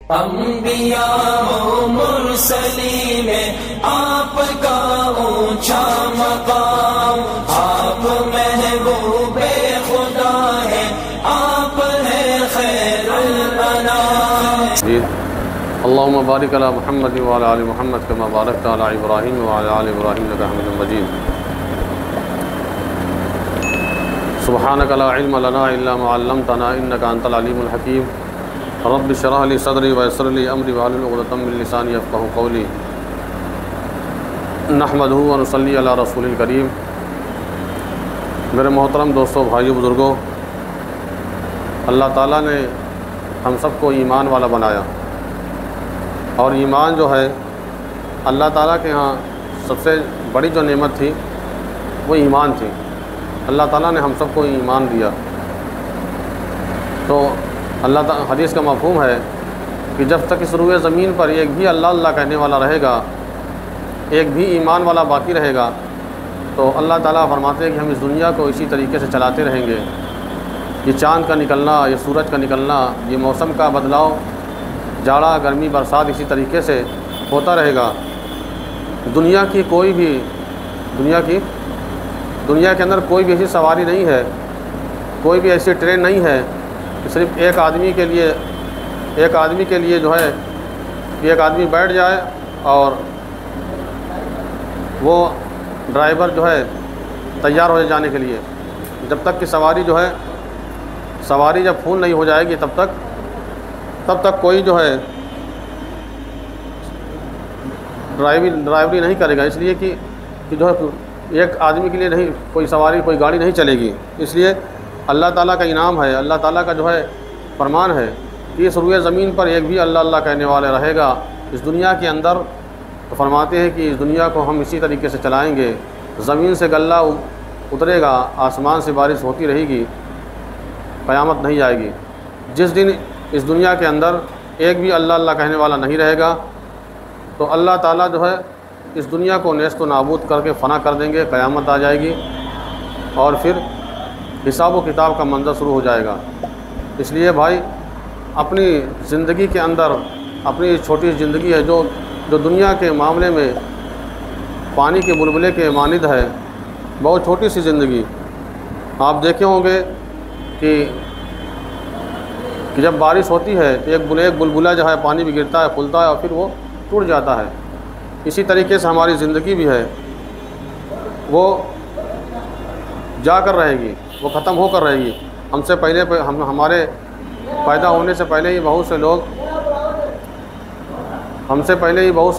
انبیاء و مرسلی میں آپ کا اونچا مقام، آپ محبوب خدا ہے، آپ ہیں خیر الانام۔ اللهم بارک علی محمد وعلی آل محمد کما بارکت علی ابراہیم وعلی آل ابراہیم انک حمید مجید۔ سبحانک لا علم لنا الا ما علمتنا انک انت العلیم الحکیم۔ رب اشرح لی صدری ویسر لی امری واحلل عقدۃ من لسانی یفقہوا قولی۔ نحمدہ ونصلی علی رسول الکریم۔ میرے محترم دوستوں، بھائیوں، بزرگوں، اللہ تعالیٰ نے ہم سب کو ایمان والا بنایا، اور ایمان جو ہے اللہ تعالیٰ کے ہاں سب سے بڑی جو نعمت تھی وہ ایمان تھی۔ اللہ تعالیٰ نے ہم سب کو ایمان دیا، تو اللہ تعالیٰ حدیث کا مفہوم ہے کہ جب تک اس روئے زمین پر ایک بھی اللہ اللہ کہنے والا رہے گا، ایک بھی ایمان والا باقی رہے گا، تو اللہ تعالیٰ فرماتے ہیں کہ ہم اس دنیا کو اسی طریقے سے چلاتے رہیں گے۔ یہ چاند کا نکلنا، یہ سورج کا نکلنا، یہ موسم کا بدلاؤ، جاڑا گرمی برسات اسی طریقے سے ہوتا رہے گا۔ دنیا کی کوئی بھی دنیا کے اندر کوئی بھی ایسی سواری نہیں ہے، کوئی بھی ایسی ٹرین نہیں ہے کہ صرف ایک آدمی کے لیے جو ہے کہ ایک آدمی بیٹھ جائے اور وہ ڈرائیور جو ہے تیار ہو جانے کے لیے۔ جب تک کہ سواری جب فل نہیں ہو جائے گی تب تک کوئی جو ہے ڈرائیوری نہیں کرے گا، اس لیے کہ جو ہے ایک آدمی کے لیے نہیں کوئی سواری، کوئی گاڑی نہیں چلے گی۔ اس لیے اللہ تعالیٰ کا انعام ہے، اللہ تعالیٰ کا جو ہے فرمان ہے کہ اس روئے زمین پر ایک بھی اللہ اللہ کہنے والے رہے گا اس دنیا کے اندر۔ تو فرماتے ہیں کہ اس دنیا کو ہم اسی طریقے سے چلائیں گے، زمین سے غلہ اترے گا، آسمان سے بارش ہوتی رہے گی، قیامت نہیں آئے گی۔ جس دن اس دنیا کے اندر ایک بھی اللہ اللہ کہنے والا نہیں رہے گا تو اللہ تعالیٰ جو ہے اس دنیا کو نیست و نابود کر کے فنا کر دیں گے، قیامت آ جائے گی، اور پھر حساب و کتاب کا منظر شروع ہو جائے گا۔ اس لیے بھائی، اپنی زندگی کے اندر، اپنی چھوٹی زندگی ہے جو دنیا کے معاملے میں پانی کے بلبلے کے مانند ہے، بہت چھوٹی سی زندگی۔ آپ دیکھے ہوں گے کہ جب بارش ہوتی ہے تو ایک بلبلہ جو ہے پانی میں گرتا ہے، پھولتا ہے اور پھر وہ ٹوٹ جاتا ہے۔ اسی طریقے سے ہماری زندگی بھی ہے، وہ جا کر رہے گی، وہ ختم ہو کر رہے گی۔ ہمارے پیدا ہونے سے پہلے ہی بہت سے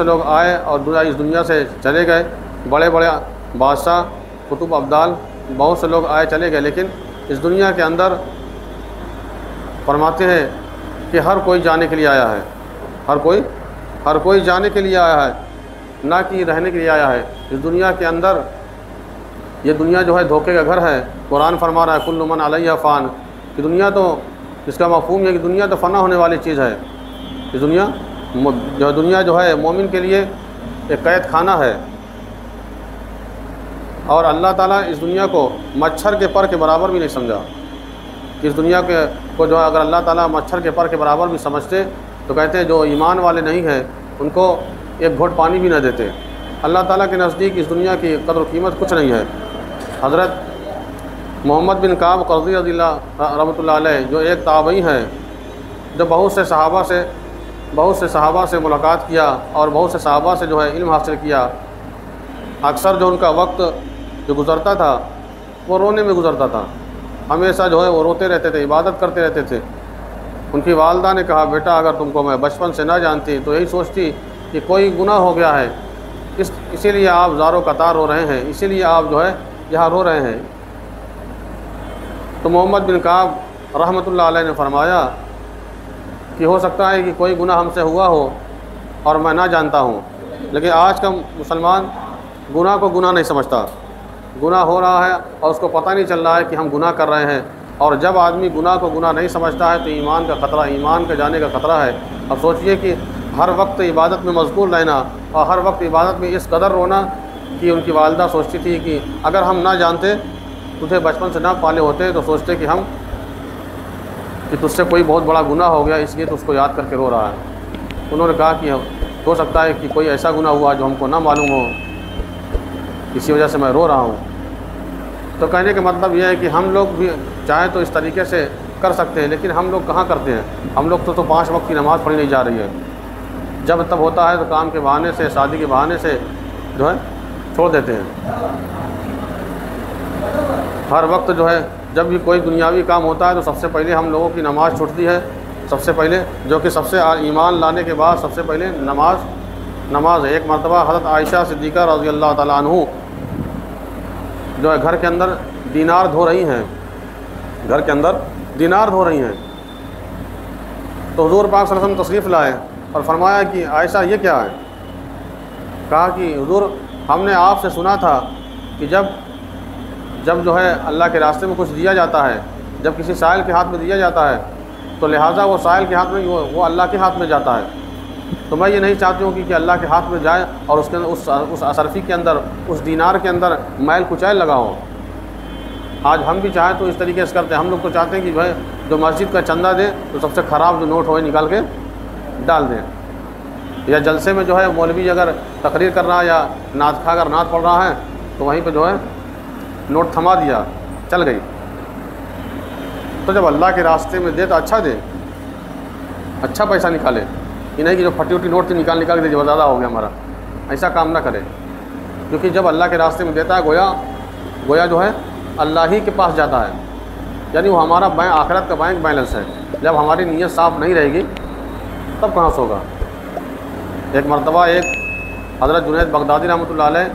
لوگ آئے اور اس دنیا سے چلے گئے۔ بڑے بڑے بادشاہ، قطب ابدال، بہت سے لوگ آئے چلے گئے، لیکن اس دنیا کے اندر فرماتے ہیں کہ ہر کوئی جانے کے لیے آیا ہے، ہر کوئی جانے کے لیے آیا ہے، نہ کہ رہنے کے لیے آیا ہے۔ اس دنیا کے اندر یہ دنیا جو ہے دھوکے کا گھر ہے۔ قرآن فرما رہا ہے کل من علیہ فان، کہ دنیا تو اس کا مفہوم ہے کہ دنیا تو فنا ہونے والی چیز ہے۔ اس دنیا جو ہے مومن کے لیے ایک قید خانہ ہے، اور اللہ تعالیٰ اس دنیا کو مچھر کے پر کے برابر بھی نہیں سمجھا۔ کہ اس دنیا کو جو ہے اگر اللہ تعالیٰ مچھر کے پر کے برابر بھی سمجھتے تو کہتے ہیں جو ایمان والے نہیں ہیں ان کو ایک گھونٹ پانی بھی نہ دیتے۔ اللہ تعالیٰ کے نزدیک اس دنیا کی قدر و قیمت کچھ نہیں ہے۔ حضرت محمد بن کعب قرظی رضی اللہ رحمۃ اللہ علیہ، جو ایک تابعی ہیں، جو بہت سے صحابہ سے ملاقات کیا اور بہت سے صحابہ سے جو ہے علم حاصل کیا، اکثر جو ان کا وقت جو گزرتا تھا وہ رونے میں گزرتا تھا۔ ہمیشہ جو ہے وہ روتے رہتے تھے، عبادت کرتے رہتے تھے۔ ان کی والدہ نے کہا، بیٹا اگر تم کو میں بچپن سے نہ جانتی تو یہی سوچتی کہ کوئی گناہ ہو گیا ہے، اسی لیے آپ زارو قطار رو رہے ہیں، اسی لیے آپ جو ہے یہاں رو رہے ہیں۔ تو محمد بن کعب رحمۃ اللہ علیہ نے فرمایا کہ ہو سکتا ہے کہ کوئی گناہ ہم سے ہوا ہو اور میں نہ جانتا ہوں، لیکن آج کا مسلمان گناہ کو گناہ نہیں سمجھتا۔ گناہ ہو رہا ہے اور اس کو پتہ نہیں چل رہا ہے کہ ہم گناہ کر رہے ہیں، اور جب آدمی گناہ کو گناہ نہیں سمجھتا ہے تو ایمان کا جانے کا خطرہ ہے۔ اب سوچئے کہ ہر وقت عبادت میں مشغول رہنا اور ہر وقت عبادت میں اس قدر رونا کہ ان کی والدہ سوچتی تھی کہ اگر ہم نہ جانتے، تجھے بچپن سے نہ پالے ہوتے تو سوچتے کہ تجھ سے کوئی بہت بڑا گناہ ہو گیا، اس لیے تو اس کو یاد کر کے رو رہا ہے۔ انہوں نے کہا کہ ہو سکتا ہے کہ کوئی ایسا گناہ ہوا جو ہم کو نہ معلوم ہو، اسی وجہ سے میں رو رہا ہوں۔ تو کہنے کا مطلب یہ ہے کہ ہم لوگ بھی چاہیں تو اس طریقے سے کر سکتے ہیں، لیکن ہم لوگ کہاں کرتے ہیں۔ ہم لوگ تو 5 وقت کی نماز پڑھی نہیں جا رہی ہے، جب تب ہوتا ہے تو کام کے بہانے سے، شادی کے بہانے سے جو ہے چھوڑ دیتے ہیں۔ ہر وقت جو ہے جب بھی کوئی دنیاوی کام ہوتا ہے تو سب سے پہلے ہم لوگوں کی نماز چھوٹتی ہے، سب سے پہلے، جو کہ سب سے ایمان لانے کے بعد سب سے پہلے نماز ہے۔ ایک مرتبہ حضرت عائشہ صدیقہ رضی اللہ تعالیٰ عنہ جو ہے گھر کے اندر دینار دھو رہی ہیں، گھر کے اندر دینار دھو رہی ہیں، تو حضور پاک صلی اللہ علیہ وسلم تشریف لائے اور فرمایا کہ عائشہ یہ کیا ہے؟ کہا کہ حضور ہم نے آپ سے سنا تھا کہ جب جو ہے اللہ کے راستے میں کچھ دیا جاتا ہے، جب کسی سائل کے ہاتھ میں دیا جاتا ہے تو لہٰذا وہ سائل کے ہاتھ میں وہ اللہ کے ہاتھ میں جاتا ہے، تو میں یہ نہیں چاہتی ہوں کہ اللہ کے ہاتھ میں جائے اور اس کے اندر اس اصرفی کے اندر، اس دینار کے اندر میل کچیل لگا ہو۔ آج ہم بھی چاہیں تو اس طریقے سے کرتے ہیں، ہم لوگ تو چاہتے ہیں کہ بھائی جو مسجد کا چندہ دے تو سب سے خراب جو نوٹ ہوئے نکال کے ڈال دیں، یا جلسے میں جو ہے مولوی اگر تقریر کر رہا ہے یا نعت خواہ اگر نعت پڑھ رہا ہے تو وہیں پہ جو ہے نوٹ تھما دیا، چل گئی۔ تو جب اللہ کے راستے میں دے تو اچھا دے، اچھا پیسہ نکالے، یہ نہیں کہ جو پھٹی وٹی نوٹ تھی نکال کے دے جو زیادہ ہو گیا ہمارا، ایسا کام نہ کرے، کیونکہ جب اللہ کے راستے میں دیتا ہے گویا جو ہے اللہ ہی کے پاس جاتا ہے، یعنی وہ ہمارا آخرت کا بینک بیلنس ہے۔ جب ہماری نیت صاف نہیں رہے گی تب کہاں سے ہوگا۔ ایک مرتبہ ایک حضرت جنید بغدادی رحمۃ اللہ علیہ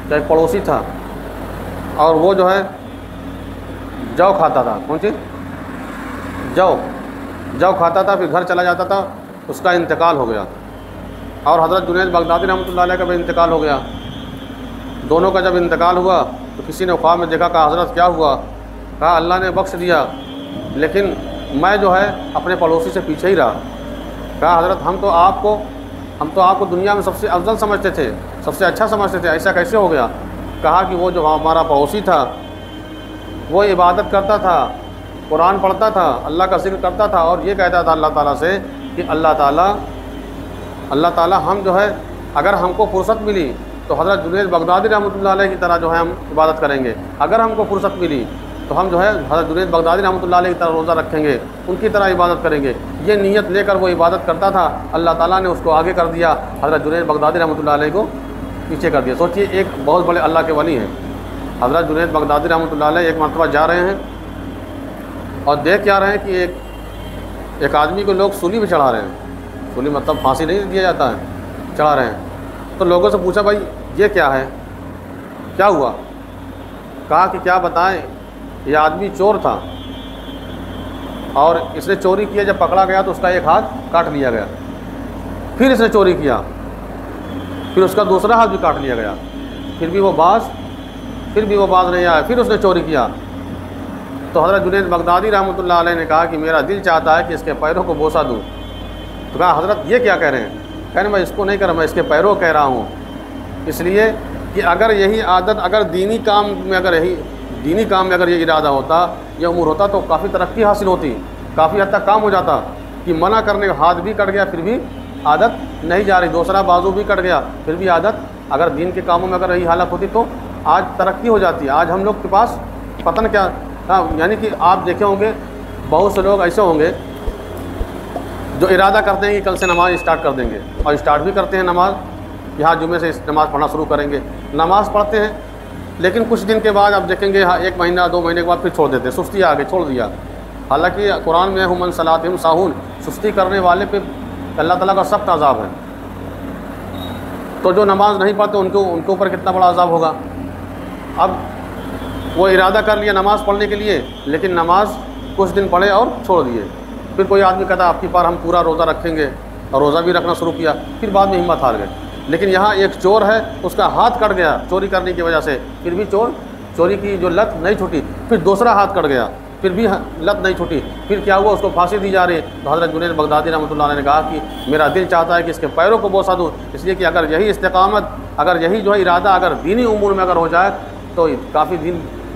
کا ایک پڑوسی تھا، اور وہ جو ہے جو کھاتا تھا، کون سی جو کھاتا تھا، پھر گھر چلا جاتا تھا، اس کا انتقال ہو گیا، اور حضرت جنید بغدادی رحمۃ اللہ علیہ کا بھی انتقال ہو گیا۔ دونوں کا جب انتقال ہوا تو کسی نے خواب میں دیکھا، کہا حضرت کیا ہوا؟ کہا اللہ نے بخش دیا، لیکن میں جو ہے اپنے پڑوسی سے پیچھے ہی رہا۔ کہا حضرت ہم تو آپ کو دنیا میں سب سے افضل سمجھتے تھے، سب سے اچھا سمجھتے تھے، ایسا کیسے ہو گیا؟ کہا کہ وہ جو ہمارا پڑوسی تھا وہ عبادت کرتا تھا، قرآن پڑھتا تھا، اللہ کا ذکر کرتا تھا، اور یہ کہتا تھا اللہ تعالیٰ سے کہ اللہ تعالیٰ ہم جو ہے اگر ہم کو فرصت ملی تو حضرت جنید بغدادی رحمۃ اللہ علیہ کی طرح جو ہے ہم عبادت کریں گے، اگر ہم کو فرصت ملی تو ہم جو ہے حضرت جنید بغدادی رحمۃ اللہ علیہ کی طرح روزہ رکھیں گے، ان کی طرح عبادت کریں گے۔ یہ نیت لے کر وہ عبادت کرتا تھا، اللہ تعالیٰ نے اس کو آگے کر دیا، حضرت جنید بغدادی رحمۃ اللہ علیہ کو پیچھے کر دیا۔ سوچیے ایک بہت بڑے اللہ کے ولی ہیں حضرت جنید بغدادی رحمۃ اللہ علیہ، ایک مرتبہ جا رہے ہیں اور دیکھ کیا رہے ہیں کہ ایک آدمی کو لوگ سولی پہ چڑھا رہے ہیں، سولی مطلب پھانسی نہیں دیا جاتا ہے، چڑھا رہے ہیں۔ تو لوگوں سے پوچھا بھائی یہ کیا ہے، کیا ہوا؟ کہا کہ کیا بتائیں، یہ آدمی چور تھا اور اس نے چوری کیا، جب پکڑا گیا تو اس کا ایک ہاتھ کاٹ لیا گیا، پھر اس نے چوری کیا، پھر اس کا دوسرا ہاتھ بھی کاٹ لیا گیا، پھر بھی وہ باز نہیں آیا، پھر اس نے چوری کیا۔ تو حضرت جنید بغدادی رحمۃ اللہ علیہ نے کہا کہ میرا دل چاہتا ہے کہ اس کے پیروں کو بوسہ دوں۔ تو کہا حضرت یہ کیا کہہ رہے ہیں؟ کہنے میں اس کو نہیں کر رہا، میں اس کے پیروں کہہ رہا ہوں، اس لیے کہ اگر یہی عادت، اگر دینی کام میں اگر یہ ارادہ ہوتا، یہ امور ہوتا تو کافی ترقی حاصل ہوتی، کافی حد تک کام ہو جاتا کہ منع کرنے کا ہاتھ بھی کٹ گیا پھر بھی عادت نہیں جا رہی، دوسرا بازو بھی کٹ گیا پھر بھی عادت، اگر دین کے کاموں میں اگر یہی حالت ہوتی تو آج ترقی ہو جاتی۔ آج ہم لوگ کے پاس پتن کیا، یعنی کہ آپ دیکھے ہوں گے بہت سے لوگ ایسے ہوں گے جو ارادہ کرتے ہیں کہ کل سے نماز اسٹارٹ کر دیں گے، اور اسٹارٹ بھی کرتے ہیں نماز، یہاں جمعے سے نماز پڑھنا شروع کریں گے، نماز پڑھتے ہیں، لیکن کچھ دن کے بعد آپ دیکھیں گے 1 مہینہ 2 مہینے کے بعد پھر چھوڑ دیتے ہیں، سستی آ گئی، چھوڑ دیا۔ حالانکہ قرآن میں ہم صلاتہم ساہون، سستی کرنے والے پہ اللہ تعالیٰ کا سخت عذاب ہے، تو جو نماز نہیں پڑھتے ان کے اوپر کتنا بڑا عذاب ہوگا۔ اب وہ ارادہ کر لیا نماز پڑھنے کے لیے، لیکن نماز کچھ دن پڑھے اور چھوڑ دیے، پھر کوئی آدمی کہتا آپ کی بار ہم پورا روزہ رکھیں گے، اور روزہ بھی رکھنا شروع کیا، پھر بعد میں ہمت ہار گئے۔ لیکن یہاں ایک چور ہے، اس کا ہاتھ کٹ گیا چوری کرنے کی وجہ سے، پھر بھی چوری کی جو لت نہیں چھوٹی، پھر دوسرا ہاتھ کٹ گیا، پھر بھی لت نہیں چھوٹی، پھر کیا ہوا، اس کو پھانسی دی جا رہی ہے۔ تو حضرت جنید بغدادی رحمۃ اللہ علیہ نے کہا کہ میرا دل چاہتا ہے کہ اس کے پیروں کو بوسہ دوں، اس لیے کہ اگر یہی استقامت، اگر یہی جو ہے ارادہ اگر دینی امور میں اگر ہو جائے تو کافی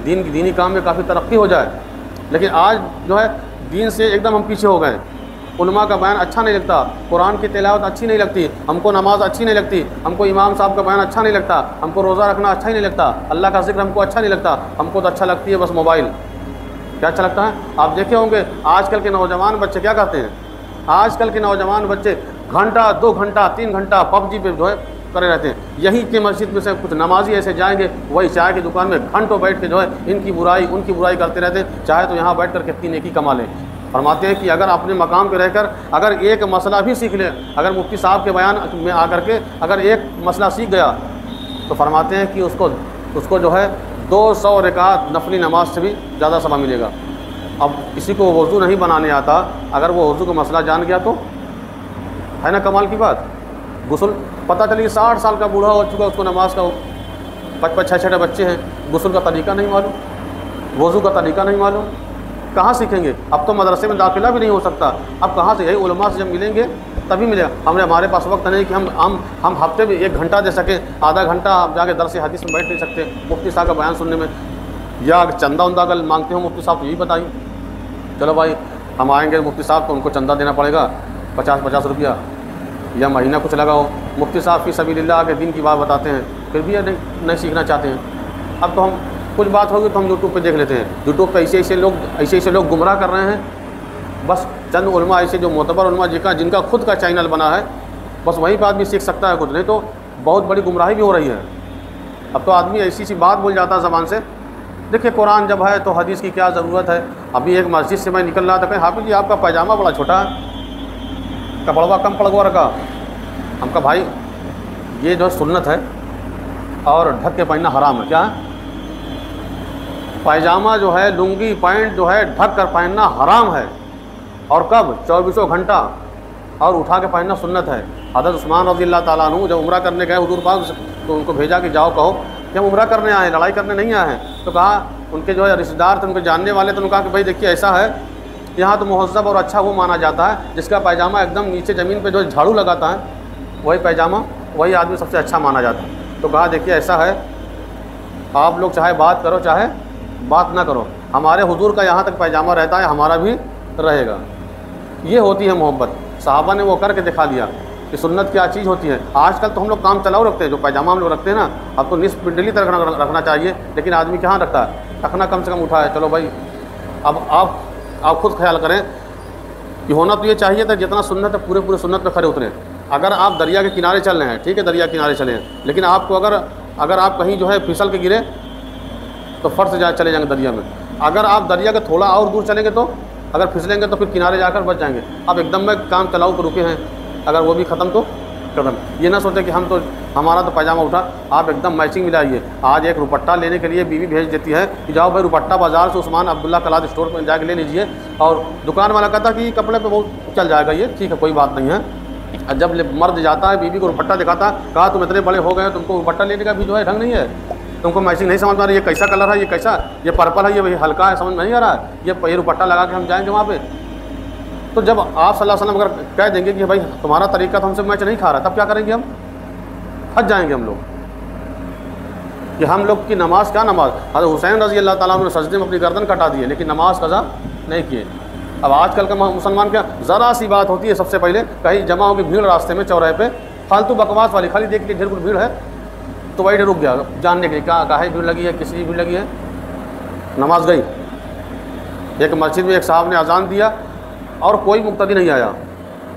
دینی کام میں کافی ترقی ہو جائے۔ لیکن آج جو ہے دین سے ایک دم ہم پیچھے ہو گئے، علماء کا بیان اچھا نہیں لگتا، قرآن کی تلاوت اچھی نہیں لگتی، ہم کو نماز اچھی نہیں لگتی، ہم کو امام صاحب کا بیان اچھا نہیں لگتا، ہم کو روزہ رکھنا اچھا ہی نہیں لگتا، اللہ کا ذکر ہم کو اچھا نہیں لگتا، ہم کو تو اچھا لگتی ہے بس موبائل۔ کیا اچھا لگتا ہے؟ آپ دیکھے ہوں گے آج کل کے نوجوان بچے کیا کرتے ہیں، آج کل کے نوجوان بچے گھنٹہ 2 گھنٹہ 3 گھنٹہ پب جی پہ جو ہے کرے رہتے ہیں۔ یہی کہ مسجد میں سے کچھ نمازی ایسے جائیں گے، وہی چائے کی دکان میں گھنٹوں بیٹھ کے جو ہے ان کی برائی کرتے رہتے ہیں، چاہے تو یہاں بیٹھ کر کتنی نیکی کما لیں۔ فرماتے ہیں کہ اگر اپنے مقام پہ رہ کر اگر ایک مسئلہ بھی سیکھ لیں، اگر مفتی صاحب کے بیان میں آ کر کے اگر ایک مسئلہ سیکھ گیا تو فرماتے ہیں کہ اس کو جو ہے 200 رکعت نفلی نماز سے بھی زیادہ ثواب ملے گا۔ اب کسی کو وضو نہیں بنانے آتا، اگر وہ وضو کا مسئلہ جان گیا تو ہے نا کمال کی بات۔ غسل پتہ چلی 60 سال کا بوڑھا ہو چکا، اس کو نماز کا 5-6 بچے ہیں، غسل کا طریقہ نہیں معلوم، وضو کا طریقہ نہیں معلوم، کہاں سیکھیں گے؟ اب تو مدرسے میں داخلہ بھی نہیں ہو سکتا، اب کہاں سے؟ یہی علماء سے جب ملیں گے تبھی ملے گا۔ ہمارے پاس وقت نہیں کہ ہم ہفتے میں 1 گھنٹہ دے سکیں، آدھا گھنٹہ آپ جا کے درس حدیث میں بیٹھ نہیں سکتے مفتی صاحب کا بیان سننے میں، یا چندہ اگر مانگتے ہو مفتی صاحب تو یہی بتائیے، چلو بھائی ہم آئیں گے مفتی صاحب تو ان کو چندہ دینا پڑے گا 50 روپیہ یا مہینہ کچھ لگا ہو۔ مفتی صاحب فی سبیل اللہ کے دین کی بات بتاتے ہیں، پھر بھی نہیں سیکھنا چاہتے ہیں۔ اب تو ہم کچھ بات ہوگی تو ہم یوٹیوب پہ دیکھ لیتے ہیں، یوٹیوب پہ ایسے لوگ گمراہ کر رہے ہیں۔ بس چند علماء ایسے جو معتبر علماء جن کا خود کا چینل بنا ہے، بس وہیں پہ آدمی سیکھ سکتا ہے کچھ، نہیں تو بہت بڑی گمراہی بھی ہو رہی ہے۔ اب تو آدمی ایسی سی بات بول جاتا ہے زبان سے، دیکھیں قرآن جب ہے تو حدیث کی کیا ضرورت ہے؟ ابھی ایک مسجد سے میں نکل رہا تھا کہ حافظ جی آپ کا پائجامہ بڑا چھوٹا ہے، کپڑوا کم پڑگوا رکھا۔ ہم کا بھائی یہ جو سنت ہے اور ڈھک کے پہننا حرام ہے۔ کیا ہے؟ پائجامہ جو ہے، لنگی پینٹ جو ہے ڈھک کر پہننا حرام ہے، اور کب؟ 24 گھنٹہ، اور اٹھا کے پہننا سنت ہے۔ حضرت عثمان رضی اللہ تعالیٰ عنہ جب عمرہ کرنے گئے حضور پاک تو ان کو بھیجا کہ جاؤ کہو کہ ہم عمرہ کرنے آئے ہیں، لڑائی کرنے نہیں آئے ہیں۔ تو کہا ان کے جو ہے رشتہ دار تھے، ان کے جاننے والے تھے، انہوں نے کہا کہ بھائی دیکھیے ایسا ہے، یہاں تو مہذب اور اچھا وہ مانا جاتا ہے جس کا پائجامہ ایک دم نیچے زمین پہ جو جھاڑو لگاتا ہے، وہی پائجامہ وہی آدمی سب سے اچھا مانا جاتا ہے۔ تو کہا دیکھیے ایسا ہے، آپ لوگ چاہے بات کرو چاہے بات نہ کرو، ہمارے حضور کا یہاں تک پائجامہ رہتا ہے، ہمارا بھی رہے گا۔ یہ ہوتی ہے محبت۔ صحابہ نے وہ کر کے دکھا دیا کہ سنت کیا چیز ہوتی ہے۔ آج کل تو ہم لوگ کام چلاؤ رکھتے ہیں، جو پائجامہ ہم لوگ رکھتے ہیں نا، اب تو نصف پنڈلی تک رکھنا چاہیے، لیکن آدمی کہاں رکھتا ہے؟ رکھنا کم سے کم اٹھا ہے۔ چلو بھائی اب آپ خود خیال کریں کہ ہونا تو یہ چاہیے تھا جتنا سنت ہے پورے سنت پہ کھڑے اتریں۔ اگر آپ دریا کے کنارے چل رہے ہیں، ٹھیک ہے دریا کے کنارے چلیں، لیکن آپ کو اگر آپ کہیں جو ہے پھسل کے گرے تو فرض سے چلے جائیں گے دریا میں۔ اگر آپ دریا کے تھوڑا اور دور چلیں گے تو اگر پھسلیں گے تو پھر کنارے جا کر بچ جائیں گے۔ اب ایک دم میں کام چلاؤ پہ رکے ہیں، اگر وہ بھی ختم تو ختم۔ یہ نہ سوچیں کہ ہمارا تو پائجامہ اٹھا، آپ ایک دم میچنگ ملائیے۔ آج ایک دوپٹہ لینے کے لیے بیوی بھیج دیتی ہے کہ جاؤ بھائی دوپٹہ بازار سے عثمان عبداللہ کلاد اسٹور پہ جا کے لے لیجیے، اور دکان والا کہتا کہ یہ کپڑے پہ بہت چل جائے گا، یہ ٹھیک ہے کوئی بات نہیں ہے۔ جب مرد جاتا ہے بیوی کو دوپٹہ دکھاتا، کہا تم اتنے بڑے ہو گئے تم کو دوپٹہ لینے کا بھی جو ہے ڈھنگ نہیں ہے، تم کو میچنگ نہیں سمجھ میں آ رہا ہے، یہ کیسا کلر ہے، یہ کیسا، یہ پرپل ہے، یہ ہلکا ہے، سمجھ میں نہیں آ رہا ہے، یہ دوپٹہ لگا کے ہم جائیں گے وہاں پہ۔ تو جب آپ صلی اللہ علیہ وسلم اگر کہہ دیں گے کہ بھائی تمہارا طریقہ تو ہم سے میچ نہیں کھا رہا، تب کیا کریں گے؟ ہم پھنس جائیں گے ہم لوگ کہ ہم لوگ کی نماز کیا نماز۔ حضرت حسین رضی اللہ تعالیٰ عنہ نے سجدے میں اپنی گردن کٹا دی ہے لیکن نماز قضا نہیں کیے۔ اب آج کل کا مسلمان کیا، ذرا سی بات ہوتی ہے سب سے پہلے کہیں جمع ہوگی بھیڑ راستے میں چوراہے پہ، فالتو بکواس والی، خالی دیکھ کے ڈھیر بھیڑ ہے تو وہی رک گیا جاننے کے لیے کہاں بھیڑ لگی ہے، کسی کی بھیڑ لگی ہے، نماز گئی۔ ایک مسجد میں ایک صاحب نے اذان دیا اور کوئی مقتدی نہیں آیا،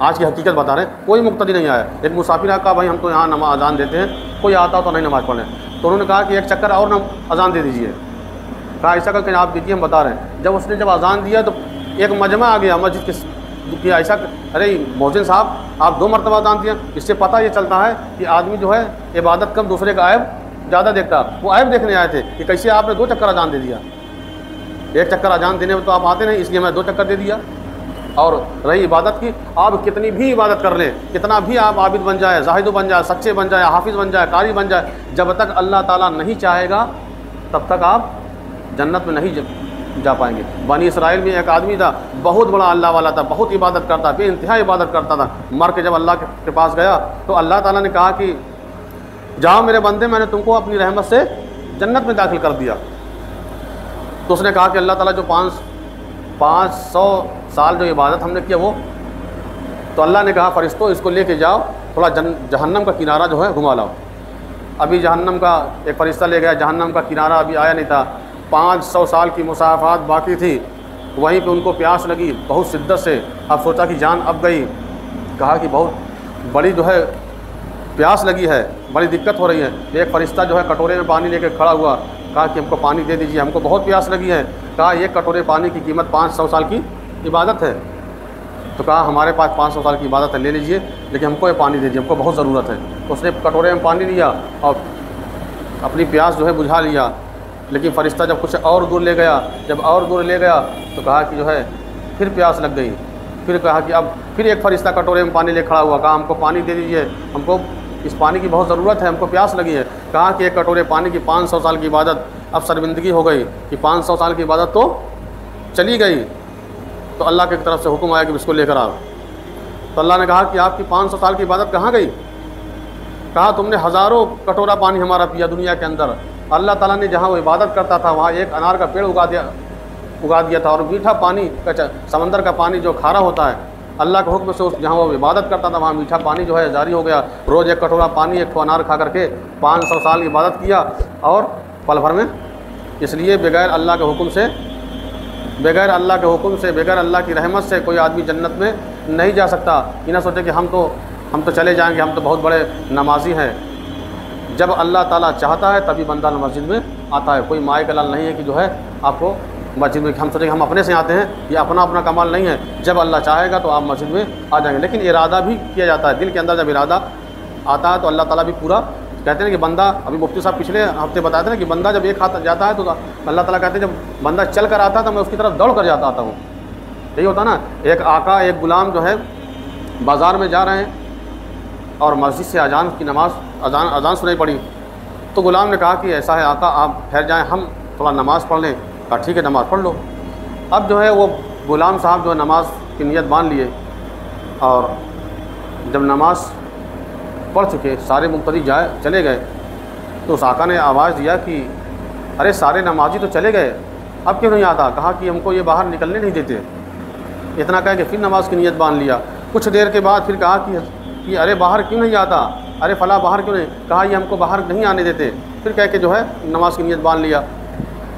آج کی حقیقت بتا رہے ہیں، کوئی مقتدی نہیں آیا۔ ایک مسافر نے کہا بھائی ہم تو یہاں نماز اذان دیتے ہیں، کوئی آتا تو نہیں نماز پڑھنے، تو انہوں نے کہا کہ ایک چکر اور اذان دے دیجیے۔ کہا ایسا کر کے آپ دیکھیے ہم بتا رہے ہیں۔ جب اس نے اذان دیا تو ایک مجمع آ گیا مسجد کے، ایسا ارے مؤذن صاحب آپ 2 مرتبہ اذان دیا۔ اس سے پتہ یہ چلتا ہے کہ آدمی جو ہے عبادت کم دوسرے کا عیب زیادہ دیکھتا، وہ عیب دیکھنے آئے تھے کہ کیسے آپ نے 2 چکر اذان دے دیا، ایک چکر اذان دینے میں تو آپ آتے نہیں، اس لیے میں 2 چکر دے دیا۔ اور رہی عبادت کی، آپ کتنی بھی عبادت کر لیں، کتنا بھی آپ عابد بن جائے، زاہد بن جائے، سچے بن جائے، حافظ بن جائے، قاری بن جائے، جب تک اللہ تعالیٰ نہیں چاہے گا تب تک آپ جنت میں نہیں جا پائیں گے۔ بنی اسرائیل میں ایک آدمی تھا، بہت بڑا اللہ والا تھا، بہت عبادت کرتا، بے انتہا عبادت کرتا تھا، مر کے جب اللہ کے پاس گیا تو اللہ تعالیٰ نے کہا کہ جاؤ میرے بندے، میں نے تم کو اپنی رحمت سے جنت میں داخل کر دیا۔ تو اس نے کہا کہ اللہ تعالیٰ جو 500 سال جو عبادت ہم نے کیا وہ تو اللہ نے کہا فرشتوں اس کو لے کے جاؤ تھوڑا جہنم کا کنارہ جو ہے گھما لاؤ۔ ابھی جہنم کا ایک فرشتہ لے گیا، جہنم کا کنارہ ابھی آیا نہیں تھا، 500 سال کی مسافات باقی تھی، وہیں پہ ان کو پیاس لگی بہت شدت سے۔ اب سوچا کہ جان اب گئی، کہا کہ بہت بڑی جو ہے پیاس لگی ہے، بڑی دقت ہو رہی ہے۔ ایک فرشتہ جو ہے کٹورے میں پانی لے کے کھڑا ہوا، کہا کہ ہم کو پانی دے دیجیے، ہم کو بہت پیاس لگی ہے۔ کہا ایک کٹورے پانی کی قیمت 500 سال کی عبادت ہے۔ تو کہا ہمارے پاس 500 سال کی عبادت ہے، لے لیجیے، لیکن ہم کو یہ پانی دے دیجیے، ہم کو بہت ضرورت ہے۔ اس نے کٹورے میں پانی لیا اور اپنی پیاس جو ہے بجھا لیا۔ لیکن فرشتہ جب کچھ اور دور لے گیا، جب اور دور لے گیا تو کہا کہ جو ہے پھر پیاس لگ گئی۔ پھر کہا کہ اب پھر ایک فرشتہ کٹورے میں پانی لے کھڑا ہوا، کہا ہم کو پانی دے دیجیے، ہم کو اس پانی کی بہت ضرورت ہے، ہم کو پیاس لگی ہے۔ کہا کہ ایک کٹورے پانی کی 500 سال کی عبادت اب شرمندگی ہو گئی کہ 500 سال کی عبادت تو چلی گئی۔ تو اللہ کی طرف سے حکم آیا کہ اس کو لے کر آؤ۔ تو اللہ نے کہا کہ آپ کی 500 سال کی عبادت کہاں گئی؟ کہا تم نے ہزاروں کٹورا پانی ہمارا پیا دنیا کے اندر۔ اللہ تعالیٰ نے جہاں وہ عبادت کرتا تھا وہاں ایک انار کا پیڑ اگا دیا تھا، اور میٹھا پانی سمندر کا پانی جو کھارا ہوتا ہے، اللہ کے حکم سے جہاں وہ عبادت کرتا تھا وہاں میٹھا پانی جو ہے جاری ہو گیا۔ روز ایک کٹورا پانی ایک انار کھا کر کے 500 سال عبادت کیا، اور پل بھر میں۔ اس لیے بغیر اللہ کے حکم سے، بغیر اللہ کے حکم سے، بغیر اللہ کی رحمت سے کوئی آدمی جنت میں نہیں جا سکتا۔ یہ نہ سوچے کہ ہم تو چلے جائیں گے، ہم تو بہت بڑے نمازی ہیں۔ جب اللہ تعالیٰ چاہتا ہے تبھی بندہ مسجد میں آتا ہے۔ کوئی مائے کا لال نہیں ہے کہ جو ہے آپ کو مسجد میں ہم سوچیں کہ ہم اپنے سے آتے ہیں، یہ اپنا کمال نہیں ہے۔ جب اللہ چاہے گا تو آپ مسجد میں آ جائیں گے، لیکن ارادہ بھی کیا جاتا ہے۔ دل کے اندر جب ارادہ آتا ہے تو اللہ تعالیٰ بھی پورا کہتے ہیں کہ بندہ، ابھی مفتی صاحب پچھلے ہفتے بتاتے ہیں کہ بندہ جب ایک ہاتھ جاتا ہے تو اللہ تعالیٰ کہتے ہیں جب بندہ چل کر آتا ہے تو میں اس کی طرف دوڑ کر آتا ہوں۔ یہی ہوتا نا، ایک آقا ایک غلام جو ہے بازار میں جا رہے ہیں اور مسجد سے اذان کی اذان سنائی پڑی، تو غلام نے کہا کہ ایسا ہے آقا آپ ٹھہر جائیں، ہم تھوڑا نماز پڑھ لیں۔ کہا ٹھیک ہے نماز پڑھ لو۔ اب جو ہے وہ غلام صاحب جو ہے نماز کی نیت باندھ لیے، اور جب نماز پڑھ چکے سارے مقتدی چلے گئے تو اس آقا نے آواز دیا کہ ارے سارے نمازی تو چلے گئے، اب کیوں نہیں آتا؟ کہا کہ ہم کو یہ باہر نکلنے نہیں دیتے۔ اتنا کہہ کہ پھر نماز کی نیت باندھ لیا۔ کچھ دیر کے بعد پھر کہا کہ ارے باہر کیوں نہیں آتا، ارے فلاں باہر کیوں نہیں؟ کہا یہ ہم کو باہر نہیں آنے دیتے۔ پھر کہہ کے جو ہے نماز کی نیت باندھ لیا۔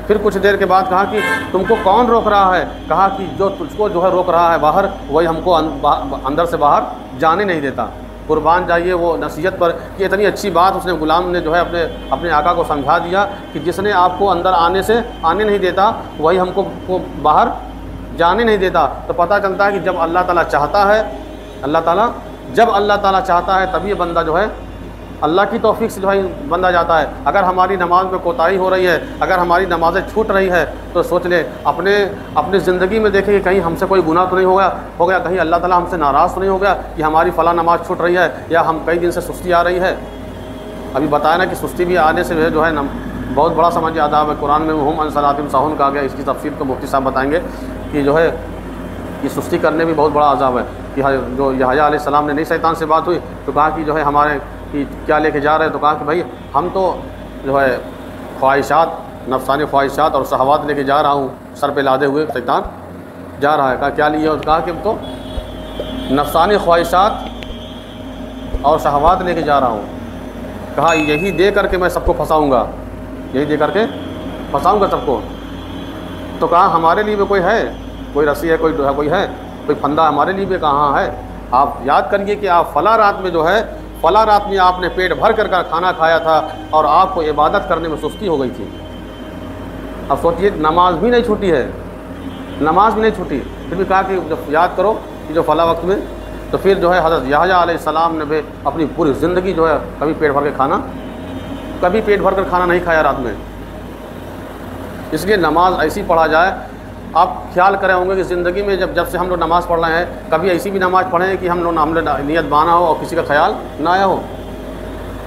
پھر کچھ دیر کے بعد کہا کہ تم کو کون روک رہا ہے؟ کہا کہ جو تجھ کو جو ہے روک رہا ہے باہر، وہی ہم کو اندر سے باہر جانے نہیں دیتا۔ قربان جائیے وہ نصیحت پر کہ اتنی اچھی بات اس نے غلام نے جو ہے اپنے آقا کو سمجھا دیا کہ جس نے آپ کو اندر آنے نہیں دیتا وہی ہم کو باہر جانے نہیں دیتا۔ تو پتہ چلتا ہے کہ جب اللہ تعالیٰ چاہتا ہے، جب اللہ تعالیٰ چاہتا ہے تبھی بندہ جو ہے اللہ کی توفیق سے جو ہے بندہ جاتا ہے۔ اگر ہماری نماز میں کوتاہی ہو رہی ہے، اگر ہماری نمازیں چھوٹ رہی ہے تو سوچ لیں، اپنے زندگی میں دیکھیں کہ کہیں ہم سے کوئی گناہ تو نہیں ہو گیا، کہیں اللہ تعالیٰ ہم سے ناراض تو نہیں ہو گیا کہ ہماری فلاں نماز چھوٹ رہی ہے، یا ہم کئی دن سے سستی آ رہی ہے۔ ابھی بتایا نا کہ سستی بھی آنے سے جو ہے بہت بڑا سمجھ عذاب ہے۔ قرآن میں ہم عن صلاتہم ساہون کہا گیا، اس کی تفصیل تو مفتی صاحب بتائیں گے کہ جو ہے یہ سستی کرنے بھی بہت بڑا عذاب ہے۔ کہ جو یحییٰ علیہ السلام نے نہیں شیطان سے بات ہوئی تو کہا کہ جو ہے ہمارے کیا لے کے جا رہے ہیں؟ تو کہا کہ بھائی ہم تو جو ہے خواہشات، نفسانی خواہشات اور شہوات لے کے جا رہا ہوں، سر پہ لادے ہوئے شیطان جا رہا ہے۔ کہا کیا لیے؟ کہا کہ تو نفسانی خواہشات اور شہوات لے کے جا رہا ہوں۔ کہا یہی دے کر کے میں سب کو پھنساؤں گا، یہی دے کر کے پھنساؤں گا سب کو۔ تو کہا ہمارے لیے بھی کوئی ہے، کوئی رسی ہے، کوئی کوئی پھندا ہمارے لیے بھی کہاں ہے؟ آپ یاد کریے کہ آپ فلاں رات میں جو ہے فلاں رات میں آپ نے پیٹ بھر کر کھانا کھایا تھا اور آپ کو عبادت کرنے میں سستی ہو گئی تھی۔ اب سوچیے نماز بھی نہیں چھوٹی ہے، نماز بھی نہیں چھوٹی، پھر بھی کہا کہ جب یاد کرو کہ جو فلاں وقت میں، تو پھر جو ہے حضرت یحییٰ علیہ السلام نے بھی اپنی پوری زندگی جو ہے کبھی پیٹ بھر کر کھانا نہیں کھایا رات میں۔ اس لیے نماز ایسی پڑھا جائے۔ آپ خیال کرے ہوں گے کہ زندگی میں جب سے ہم لوگ نماز پڑھ رہے ہیں کبھی ایسی بھی نماز پڑھیں کہ ہم نے نیت بانا ہو اور کسی کا خیال نہ آیا ہو،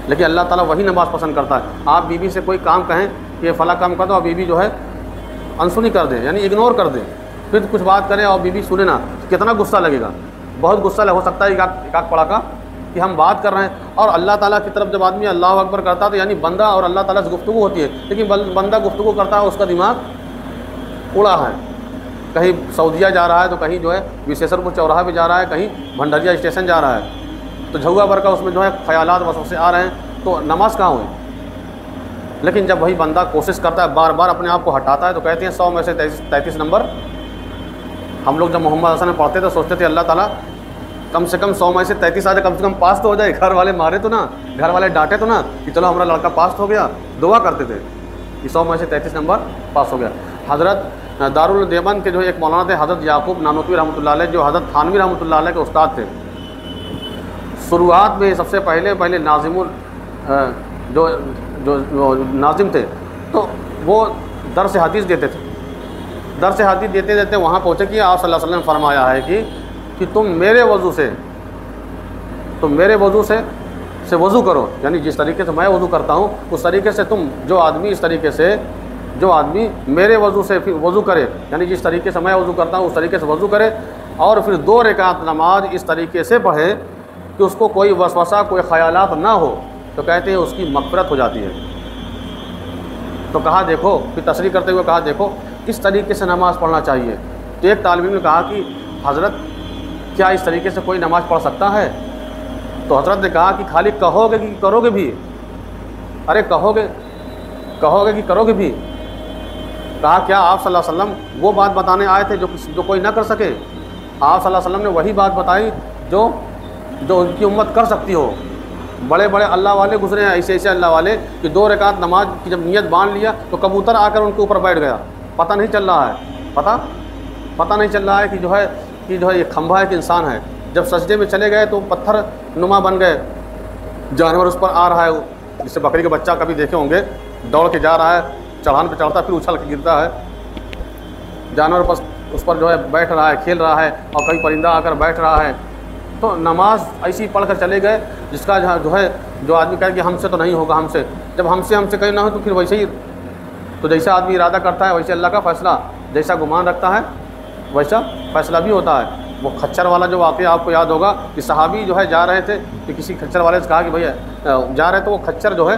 لیکن اللہ تعالیٰ وہی نماز پسند کرتا ہے۔ آپ بیوی سے کوئی کام کہیں کہ یہ فلاں کام کر دو اور بیوی جو ہے انسنی کر دیں، یعنی اگنور کر دیں، پھر کچھ بات کریں اور بیوی سنے نا، کتنا غصہ لگے گا؟ بہت غصہ ہو سکتا ہے ایک پڑا کا کہ ہم بات کر رہے ہیں اور اللہ تعالیٰ کی طرف جب آدمی اللہ اکبر کرتا ہے تو یعنی بندہ اور اللہ تعالیٰ سے گفتگو ہوتی ہے، لیکن بندہ گفتگو کرتا ہے اس کا دماغ اڑا ہے، کہیں سعودیہ جا رہا ہے تو کہیں جو ہے وشیشر پور چوراہا پہ جا رہا ہے، کہیں بھنڈریا اسٹیشن جا رہا ہے، تو جھوا بھر کا اس میں جو ہے خیالات وسوسے آ رہے ہیں، تو نماز کہاں ہوئی؟ لیکن جب وہی بندہ کوشش کرتا ہے، بار بار اپنے آپ کو ہٹاتا ہے، تو کہتے ہیں 100 میں سے 33 نمبر۔ ہم لوگ جب محمد صلی اللہ علیہ وسلم پڑھتے تھے سوچتے تھے اللہ تعالیٰ کم سے کم 100 میں سے 33 آدھے کم سے کم پاس تو ہو جائے، گھر والے مارے تو نا، گھر والے ڈانٹے تو نا کہ چلو ہمارا لڑکا پاس ہو گیا، دعا کرتے تھے کہ 100 میں سے 33 نمبر پاس ہو گیا۔ حضرت دارالدیوبند کے جو ایک مولانا تھے حضرت یعقوب نانوتوی رحمۃ اللہ علیہ، جو حضرت تھانوی رحمۃ اللہ علیہ کے استاد تھے، شروعات میں سب سے پہلے ناظم جو ناظم تھے، تو وہ درس حدیث دیتے تھے، درس حدیث دیتے دیتے وہاں پہنچے کہ آپ صلی اللہ علیہ وسلم فرمایا ہے کہ تم میرے وضو سے وضو کرو، یعنی جس طریقے سے میں وضو کرتا ہوں اس طریقے سے تم جو آدمی میرے وضو سے پھر وضو کرے، یعنی جس طریقے سے میں وضو کرتا ہوں اس طریقے سے وضو کرے، اور پھر 2 رکعت نماز اس طریقے سے پڑھے کہ اس کو کوئی وسوسہ کوئی خیالات نہ ہو، تو کہتے ہیں اس کی مغفرت ہو جاتی ہے۔ تو کہا دیکھو، پھر تصریح کرتے ہوئے کہا دیکھو اس طریقے سے نماز پڑھنا چاہیے۔ تو ایک طالب علم نے کہا کہ حضرت کیا اس طریقے سے کوئی نماز پڑھ سکتا ہے؟ تو حضرت نے کہا کہ خالی کہو گے کہ کرو گے بھی؟ ارے کہو گے کہ کرو گے بھی؟ کہا کیا آپ صلی اللہ علیہ وسلم وہ بات بتانے آئے تھے جو کوئی نہ کر سکے؟ آپ صلی اللہ علیہ وسلم نے وہی بات بتائی جو ان کی امت کر سکتی ہو۔ بڑے بڑے اللہ والے گزرے ہیں، ایسے اللہ والے کہ 2 رکعت نماز کی جب نیت باندھ لیا تو کبوتر آ کر ان کے اوپر بیٹھ گیا، پتہ نہیں چل رہا ہے، پتہ نہیں چل رہا ہے کہ جو ہے یہ کھمبا ہے کہ انسان ہے۔ جب سجدے میں چلے گئے تو پتھر نما بن گئے، جانور اس پر آ رہا ہے، جسے بکری کا بچہ کبھی دیکھے ہوں گے، دوڑ کے جا رہا ہے، چڑھان پہ چڑھتا ہے پھر اچھل کے گرتا ہے، جانور اس پر جو ہے بیٹھ رہا ہے، کھیل رہا ہے، اور کبھی پرندہ آ کر بیٹھ رہا ہے۔ تو نماز ایسی پڑھ کر چلے گئے جس کا جو آدمی کہے کہ ہم سے تو نہیں ہوگا، ہم سے جب ہم سے کہیں نہ ہو تو پھر ویسے ہی، تو جیسا آدمی ارادہ کرتا ہے ویسے اللہ کا فیصلہ، جیسا گمان رکھتا ہے ویسا فیصلہ بھی ہوتا ہے۔ وہ کھچر والا جو واقعہ آپ کو یاد ہوگا کہ صحابی جو ہے جا رہے تھے کہ کسی کھچر والے سے کہا کہ بھیا جا رہے تو وہ کھچر جو ہے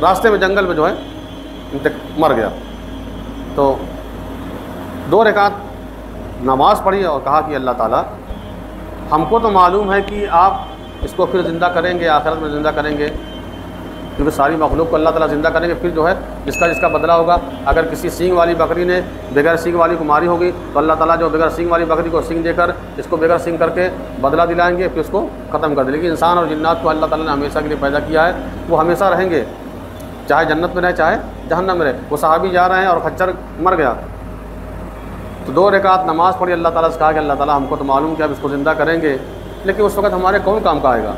راستے میں جنگل میں جو ہے مر گیا۔ تو 2 رکعت نماز پڑھی اور کہا کہ اللہ تعالیٰ ہم کو تو معلوم ہے کہ آپ اس کو پھر زندہ کریں گے، آخرت میں زندہ کریں گے، کیونکہ ساری مخلوق کو اللہ تعالیٰ زندہ کریں گے، پھر جو ہے جس کا بدلہ ہوگا۔ اگر کسی سینگ والی بکری نے بغیر سینگ والی کو ماری ہوگی تو اللہ تعالیٰ جو بغیر سینگ والی بکری کو سینگ دے کر اس کو بغیر سینگ کر کے بدلہ دلائیں گے، پھر اس کو ختم کر دیں گے۔ لیکن انسان اور جنات کو اللہ تعالیٰ نے ہمیشہ کے لیے پیدا کیا ہے، وہ ہمیشہ رہیں گے، چاہے جنت میں رہے چاہے جہنم میں رہے۔ وہ صحابی جا رہے ہیں اور کھچر مر گیا، تو 2 رکعت نماز پڑھی، اللہ تعالیٰ سے کہا کہ اللہ تعالیٰ ہم کو تو معلوم کہ آپ اس کو زندہ کریں گے، لیکن اس وقت ہمارے کون کام کا آئے گا؟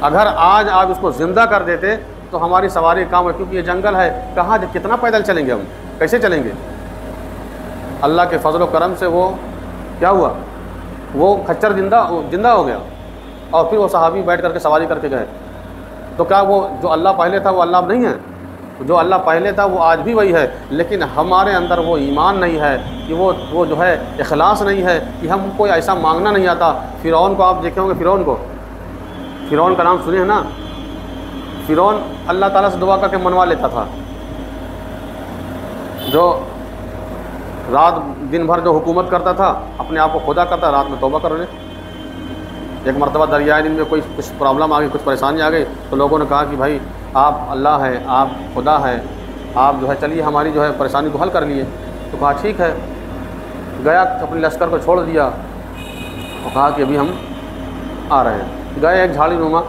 اگر آج آپ اس کو زندہ کر دیتے تو ہماری سواری کام ہے، کیونکہ یہ جنگل ہے، کہاں کتنا پیدل چلیں گے ہم، کیسے چلیں گے؟ اللہ کے فضل و کرم سے وہ کیا ہوا، وہ کھچر زندہ ہو گیا، اور پھر وہ صحابی بیٹھ کر کے سواری کر کے گئے۔ تو کیا وہ جو اللہ پہلے تھا وہ اللہ اب نہیں ہے؟ جو اللہ پہلے تھا وہ آج بھی وہی ہے، لیکن ہمارے اندر وہ ایمان نہیں ہے کہ وہ جو ہے اخلاص نہیں ہے کہ ہم کو ایسا مانگنا نہیں آتا۔ فرعون کو آپ دیکھے ہوں گے، فرعون کا نام سنے ہیں نا؟ فرعون اللہ تعالیٰ سے دعا کر کے منوا لیتا تھا، جو رات دن بھر جو حکومت کرتا تھا اپنے آپ کو خدا کرتا، رات میں توبہ کرنے۔ ایک مرتبہ دریائے نیل میں کچھ پرابلم آ گئی، کچھ پریشانی آ گئی، تو لوگوں نے کہا کہ بھائی آپ اللہ ہے، آپ خدا ہے، آپ جو ہے چلیے ہماری جو ہے پریشانی کو حل کر لیے۔ تو کہا ٹھیک ہے، گیا اپنے لشکر کو چھوڑ دیا اور کہا کہ ابھی ہم آ رہے ہیں۔ گئے ایک جھاڑی نما،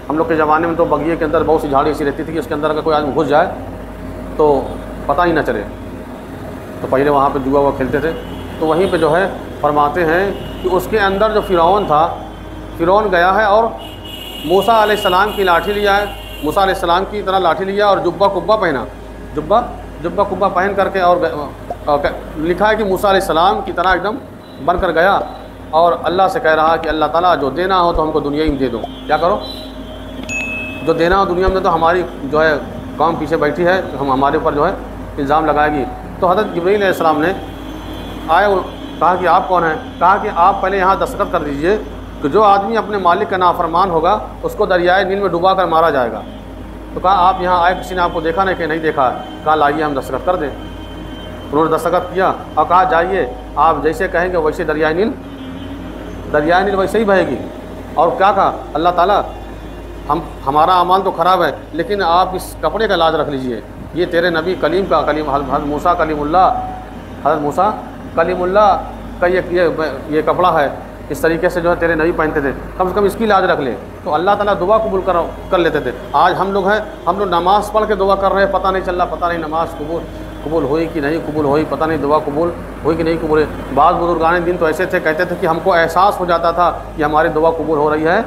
ہم لوگ کے زمانے میں تو بغیے کے اندر بہت سی جھاڑی ایسی رہتی تھی کہ اس کے اندر اگر کوئی آدمی گھس جائے تو پتہ ہی نہ چلے، تو پہلے وہاں پہ جوا ہوا کھیلتے تھے۔ تو وہیں پہ جو ہے فرماتے ہیں کہ اس کے اندر جو فرعون تھا، فرعون گیا ہے اور موسیٰ علیہ السلام کی لاٹھی لیا ہے، موسیٰ علیہ السلام کی طرح لاٹھی لیا اور جبہ کبا پہنا، جبہ کبا پہن کر کے، اور لکھا ہے کہ موسیٰ علیہ السلام کی طرح ایک دم بن کر گیا اور اللہ سے کہہ رہا کہ اللہ تعالیٰ جو دینا ہو تو ہم کو دنیا ہی میں دے دو، کیا کرو جو دینا ہو دنیا میں دے دو، ہماری جو ہے قوم پیچھے بیٹھی ہے، ہمارے اوپر جو ہے الزام لگائے گی۔ تو حضرت جبرائیل علیہ السلام نے آئے، کہا کہ آپ کون ہیں؟ کہا کہ آپ پہلے یہاں دستخط کر دیجئے کہ جو آدمی اپنے مالک کا نافرمان ہوگا اس کو دریائے نیل میں ڈبا کر مارا جائے گا۔ تو کہا آپ یہاں آئے، کسی نے آپ کو دیکھا نہیں کہ نہیں دیکھا؟ کہا لائیے ہم دستخط کر دیں۔ انہوں نے دستخط کیا اور کہا جائیے آپ جیسے کہیں گے ویسے دریائے نیل ویسے ہی بہے گی. اور کیا کہا اللہ تعالیٰ ہمارا اعمال تو خراب ہے لیکن آپ اس کپڑے کا لاج رکھ لیجئے, یہ تیرے نبی حضرت موسیٰ کلیم اللہ کا یہ کپڑا ہے, اس طریقے سے جو ہے تیرے نبی پہنتے تھے, کم سے کم اس کی لاج رکھ لے. تو اللہ تعالیٰ دعا قبول کر لیتے تھے. آج ہم لوگ نماز پڑھ کے دعا کر رہے ہیں, پتہ نہیں چل رہا, پتہ نہیں نماز قبول ہوئی کہ نہیں قبول ہوئی, پتہ نہیں دعا قبول ہوئی کہ نہیں قبول ہوئی. بعض بزرگان دین تو ایسے تھے, کہتے تھے کہ ہم کو احساس ہو جاتا تھا کہ ہماری دعا قبول ہو رہی ہے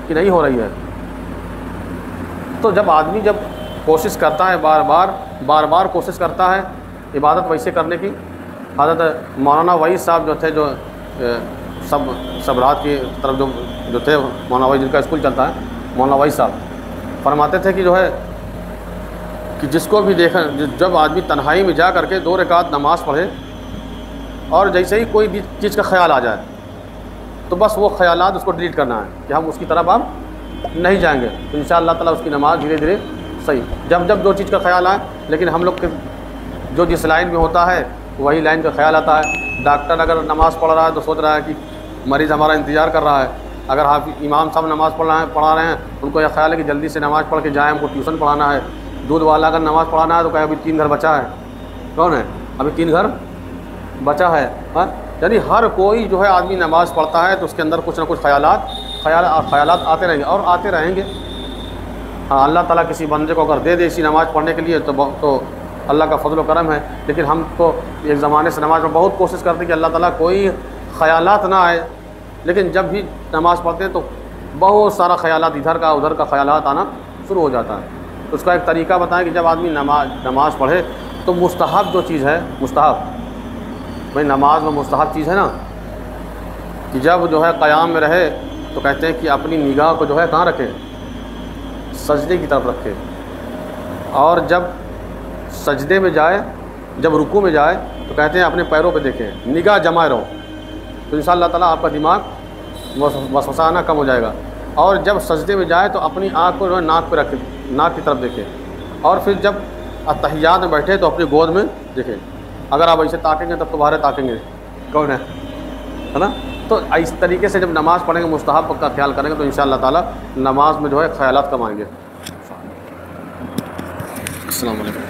کہ نہیں ہو رہی ہے. تو جب آدمی کوشش کرتا ہے بار بار کوشش کرتا ہے عبادت ویسے کرنے کی. حضرت مولانا وحید صاحب جو تھے, جو سب رات کی طرف جو تھے, مولانا وحید جن کا اسکول چلتا ہے, مولانا وحید صاحب فرماتے تھے کہ جو ہے کہ جس کو بھی دیکھیں, جب آدمی تنہائی میں جا کر کے 2 رکعت نماز پڑھے اور جیسے ہی کوئی بھی چیز کا خیال آ جائے تو بس وہ خیالات اس کو ڈیلیٹ کرنا ہے کہ ہم اس کی طرف اب نہیں جائیں گے, تو انشاءاللہ تعالیٰ اس کی نماز دھیرے دھیرے صحیح. جب 2 چیز کا خیال آئے, لیکن ہم لوگ کے جو جس لائن میں ہوتا ہے وہی لائن کا خیال آتا ہے. ڈاکٹر اگر نماز پڑھ رہا ہے تو سوچ رہا ہے کہ مریض ہمارا انتظار کر رہا ہے. اگر آپ امام صاحب نماز پڑھا رہے ہیں, ان کو یہ خیال ہے کہ جلدی سے نماز پڑھ کے جائیں, ہم کو ٹیوشن پڑھانا ہے. دودھ والا اگر نماز پڑھانا ہے تو کہے ابھی 3 گھر بچا ہے. کون ہے ابھی 3 گھر بچا ہے. یعنی ہر کوئی جو ہے آدمی نماز پڑھتا ہے تو اس کے اندر کچھ نہ کچھ خیالات آتے رہیں گے اور آتے رہیں گے. ہاں, اللہ تعالیٰ کسی بندے کو اگر دے دے اسی نماز پڑھنے کے لیے تو اللہ کا فضل و کرم ہے. لیکن ہم تو ایک زمانے سے نماز میں بہت کوشش کرتے ہیں کہ اللہ تعالیٰ کوئی خیالات نہ آئے, لیکن جب بھی نماز پڑھتے ہیں تو بہت سارا خیالات ادھر کا ادھر کا خیالات آنا شروع ہو جاتا ہے. اس کا ایک طریقہ بتائیں کہ جب آدمی نماز پڑھے تو مستحب جو چیز ہے, مستحب بھائی نماز میں مستحب چیز ہے نا, کہ جب جو ہے قیام میں رہے تو کہتے ہیں کہ اپنی نگاہ کو جو ہے کہاں رکھے, سجدے کی طرف رکھے. اور جب سجدے میں جائے, جب رکوع میں جائے تو کہتے ہیں اپنے پیروں پہ دیکھیں, نگاہ جمائے رہو, تو انشاءاللہ تعالیٰ آپ کا دماغ وسوسہ آنا کم ہو جائے گا. اور جب سجدے میں جائے تو اپنی آنکھ کو جو ہے ناک پہ رکھے, ناک کی طرف دیکھیں. اور پھر جب اتحیات میں بیٹھے تو اپنی گود میں دیکھیں. اگر آپ ایسے تاکیں گے تب تو باہر تاکیں گے, کون ہے نا. تو اس طریقے سے جب نماز پڑھیں گے مستحب کا خیال کریں گے تو انشاءاللہ تعالیٰ نماز میں جو ہے خیالات کم آئیں گے. السلام علیکم.